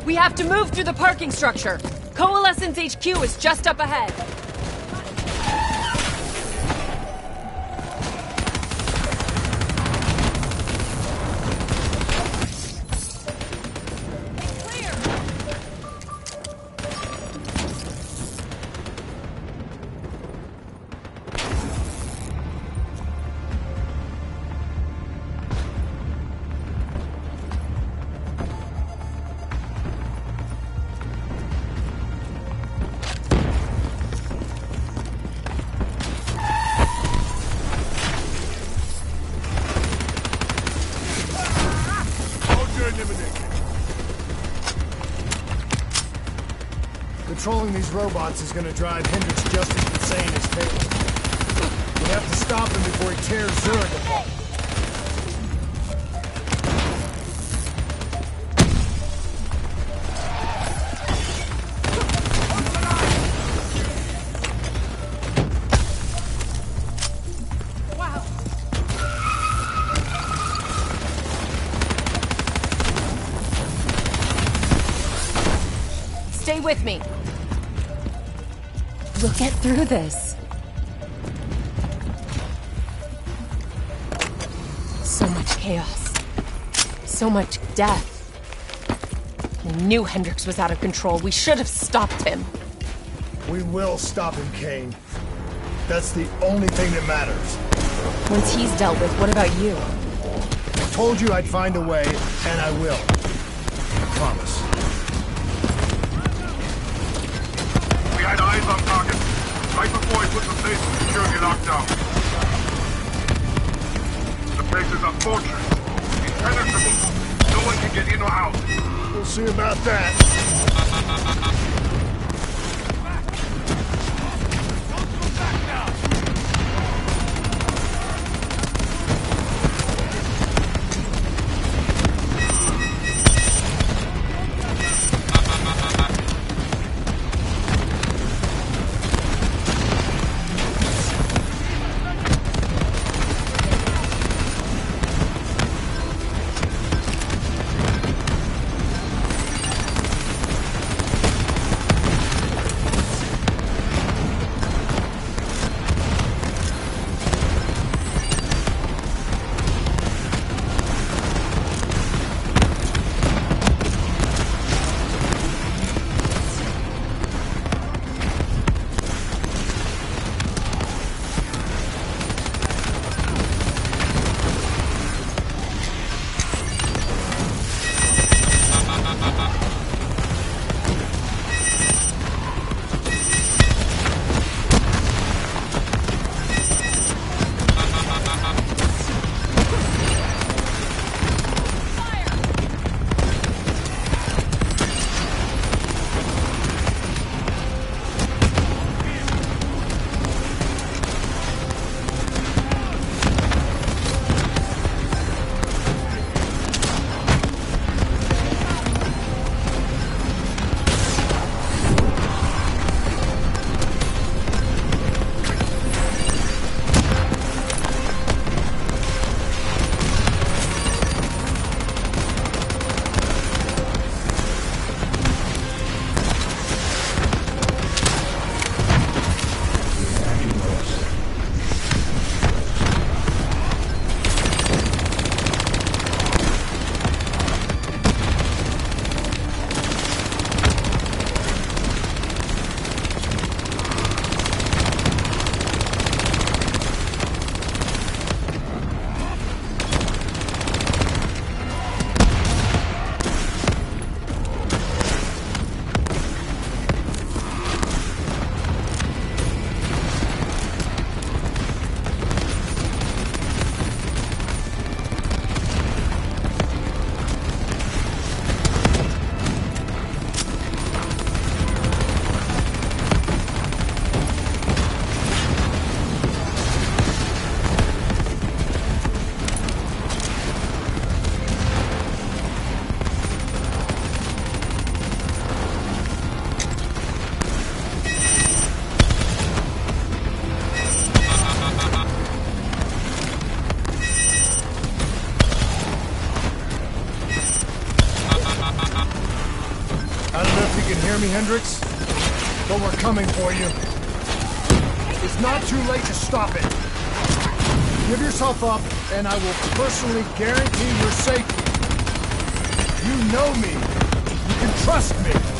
We have to move through the parking structure. Coalescence HQ is just up ahead. Controlling these robots is gonna drive Hendricks just as insane as Taylor. We have to stop him before he tears Zurich apart. Stay with me. We'll get through this. So much chaos. So much death. I knew Hendricks was out of control. We should have stopped him. We will stop him, Kane. That's the only thing that matters. Once he's dealt with, what about you? I told you I'd find a way, and I will. I promise. We had eyes on target, right before he put the place in security lockdown. The place is a fortress. Impenetrable. No one can get in or out. We'll see about that. you can hear me, Hendricks, but we're coming for you. It's not too late to stop it. Give yourself up, and I will personally guarantee your safety. You know me. You can trust me.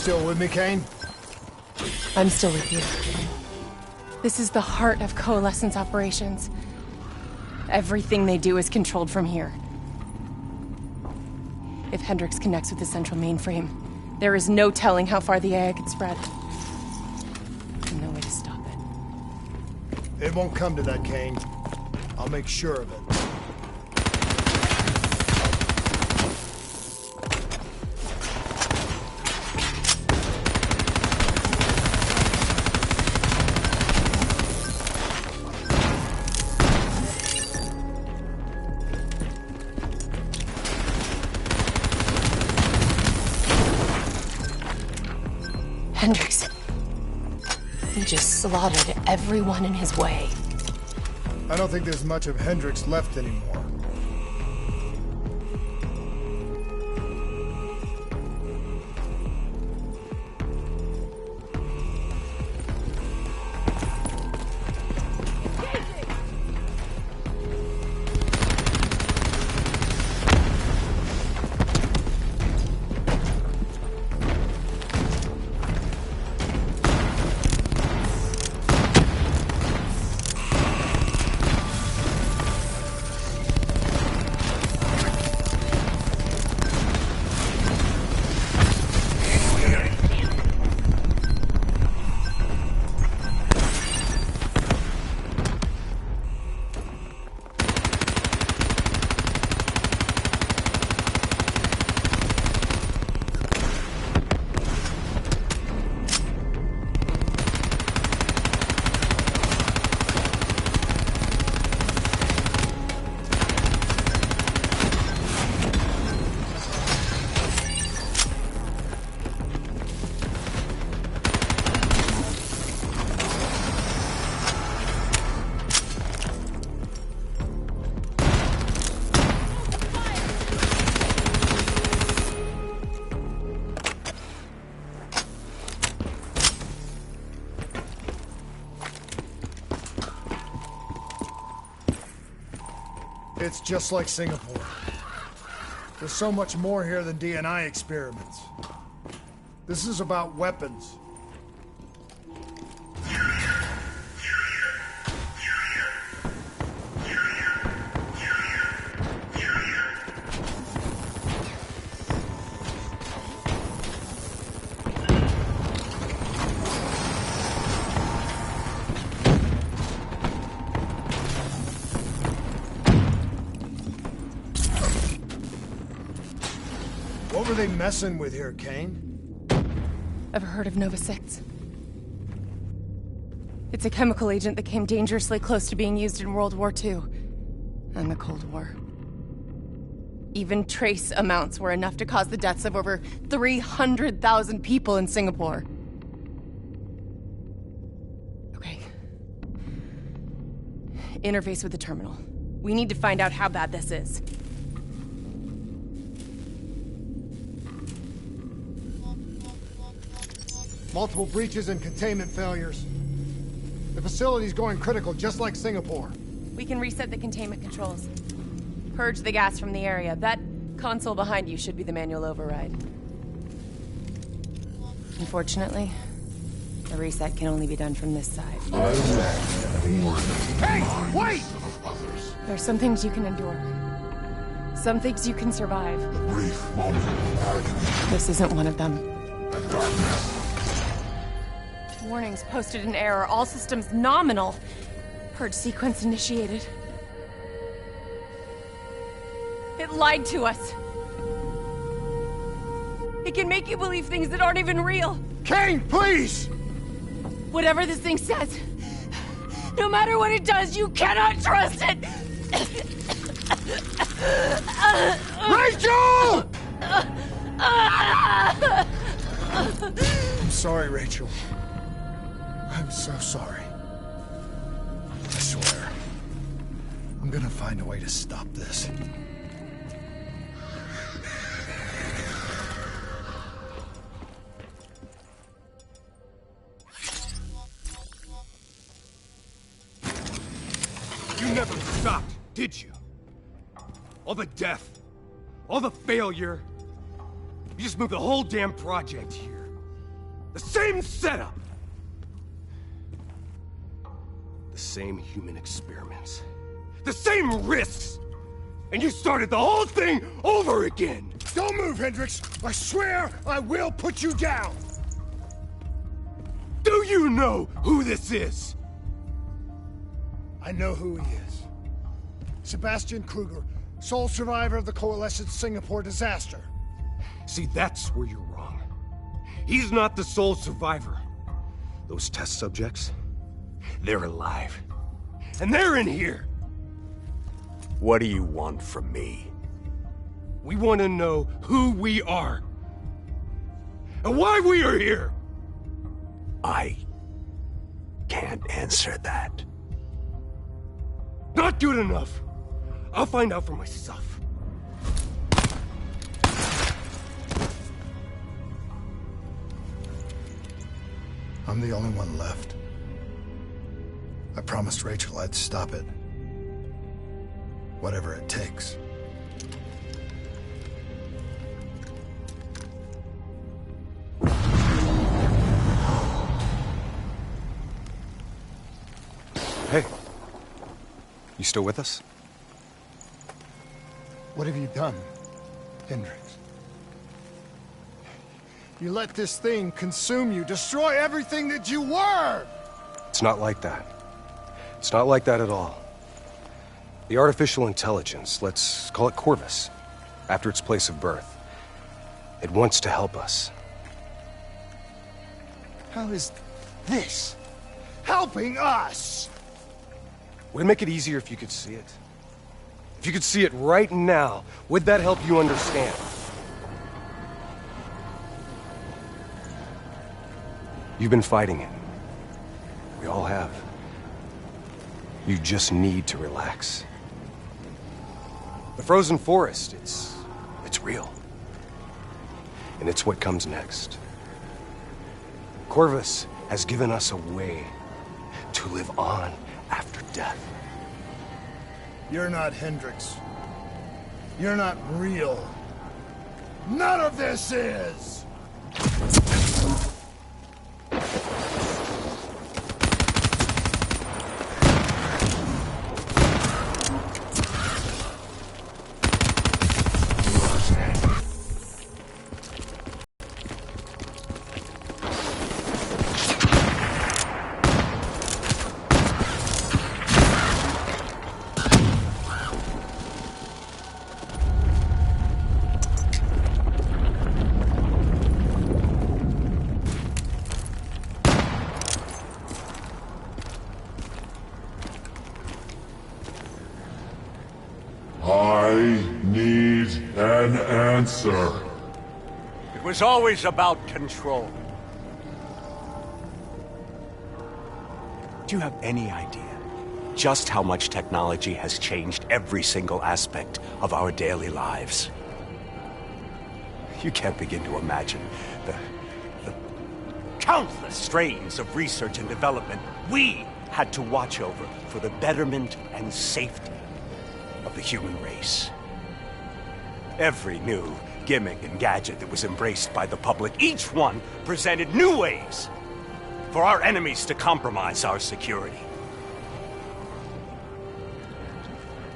still with me, Kane? I'm still with you. This is the heart of Coalescence operations. Everything they do is controlled from here. If Hendricks connects with the central mainframe, there is no telling how far the AI could spread. And no way to stop it. It won't come to that, Kane. I'll make sure of it. Hendricks. He just slaughtered everyone in his way. I don't think there's much of Hendricks left anymore. It's just like Singapore. There's so much more here than D&I experiments. This is about weapons. What were they messing with here, Kane? Ever heard of Nova 6? It's a chemical agent that came dangerously close to being used in World War II and the Cold War. Even trace amounts were enough to cause the deaths of over 300,000 people in Singapore. Okay. Interface with the terminal. We need to find out how bad this is. Multiple breaches and containment failures. The facility's going critical, just like Singapore. We can reset the containment controls. Purge the gas from the area. That console behind you should be the manual override. Unfortunately, the reset can only be done from this side. Hey, wait! There's some things you can endure. Some things you can survive. This isn't one of them. Warnings posted in error. All systems nominal. Purge sequence initiated. It lied to us. It can make you believe things that aren't even real. Kane, please! Whatever this thing says, no matter what it does, you cannot trust it! Rachel! I'm sorry, Rachel. I'm so sorry. I swear. I'm gonna find a way to stop this. You never stopped, did you? All the death, all the failure. You just moved the whole damn project here. The same setup! The same human experiments. The same risks! And you started the whole thing over again! Don't move, Hendricks! I swear I will put you down! Do you know who this is? I know who he is. Sebastian Kruger, sole survivor of the Coalescence Singapore disaster. See, that's where you're wrong. He's not the sole survivor. Those test subjects, they're alive. And they're in here! What do you want from me? We want to know who we are. And why we are here! I can't answer that. Not good enough. I'll find out for myself. I'm the only one left. I promised Rachel I'd stop it. Whatever it takes. Hey. You still with us? What have you done, Hendricks? You let this thing consume you, destroy everything that you were! It's not like that. It's not like that at all. The artificial intelligence, let's call it Corvus, after its place of birth. It wants to help us. How is this helping us? Would it make it easier if you could see it? If you could see it right now, would that help you understand? You've been fighting it. We all have. You just need to relax. The frozen forest, it's real. And it's what comes next. Corvus has given us a way to live on after death. You're not Hendricks. You're not real. None of this is! I need an answer. It was always about control. Do you have any idea just how much technology has changed every single aspect of our daily lives? You can't begin to imagine the countless strains of research and development we had to watch over for the betterment and safety of the human race. Every new gimmick and gadget that was embraced by the public, each one presented new ways for our enemies to compromise our security.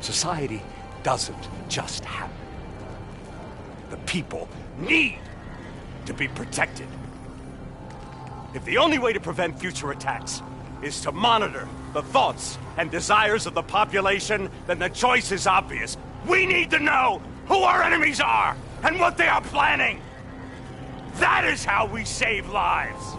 Society doesn't just happen. The people need to be protected. If the only way to prevent future attacks is to monitor the thoughts and desires of the population, then the choice is obvious. We need to know who our enemies are and what they are planning. That is how we save lives.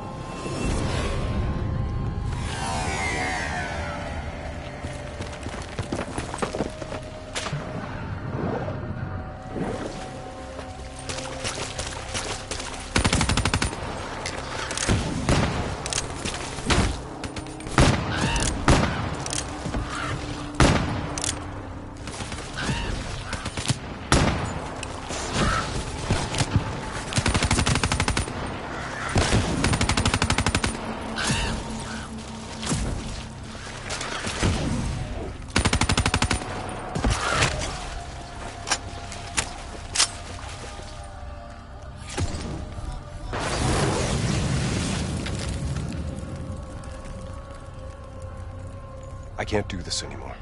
I can't do this anymore.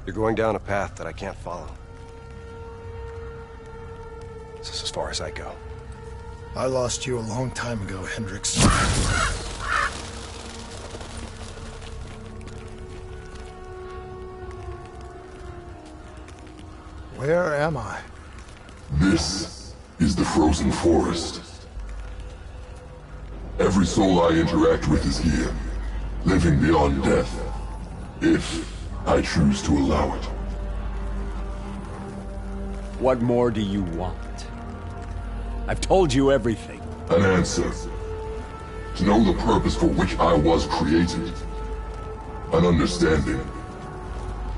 You're going down a path that I can't follow. This is as far as I go. I lost you a long time ago, Hendricks. Where am I? This is the frozen forest. Every soul I interact with is here, living beyond death, if I choose to allow it. What more do you want? I've told you everything. An answer. To know the purpose for which I was created. An understanding.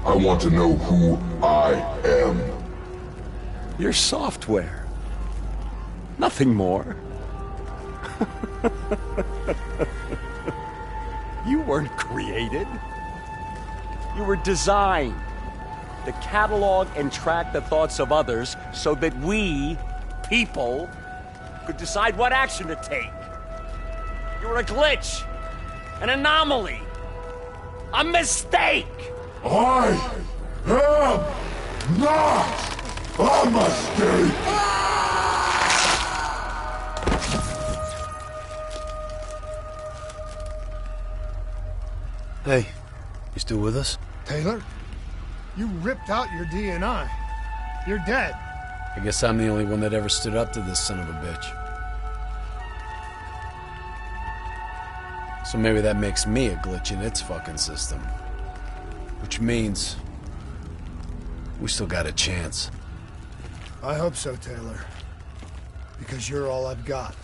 I want to know who I am. Your software. Nothing more. You weren't created. You were designed to catalog and track the thoughts of others so that we, people, could decide what action to take. You were a glitch, an anomaly, a mistake. I am not a mistake! Hey, you still with us? Taylor? You ripped out your DNI. You're dead. I guess I'm the only one that ever stood up to this son of a bitch. So maybe that makes me a glitch in its fucking system. Which means we still got a chance. I hope so, Taylor. Because you're all I've got.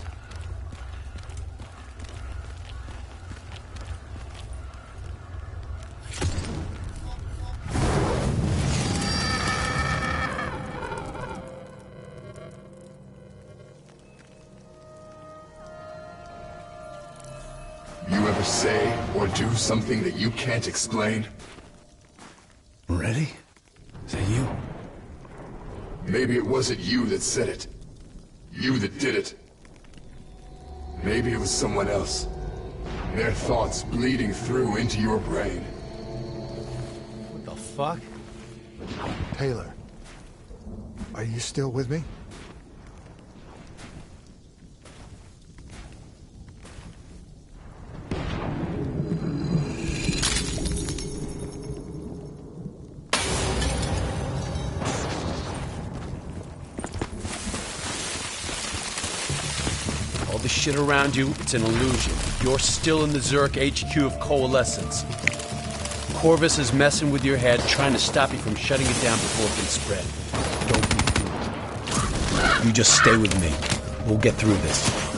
You ever say or do something that you can't explain? Ready? Is that you? Maybe it wasn't you that said it. You that did it. Maybe it was someone else. Their thoughts bleeding through into your brain. What the fuck? Taylor, are you still with me? All the shit around you, it's an illusion. You're still in the Zurich HQ of Coalescence. Corvus is messing with your head, trying to stop you from shutting it down before it can spread. Don't be fooled. You just stay with me. We'll get through this.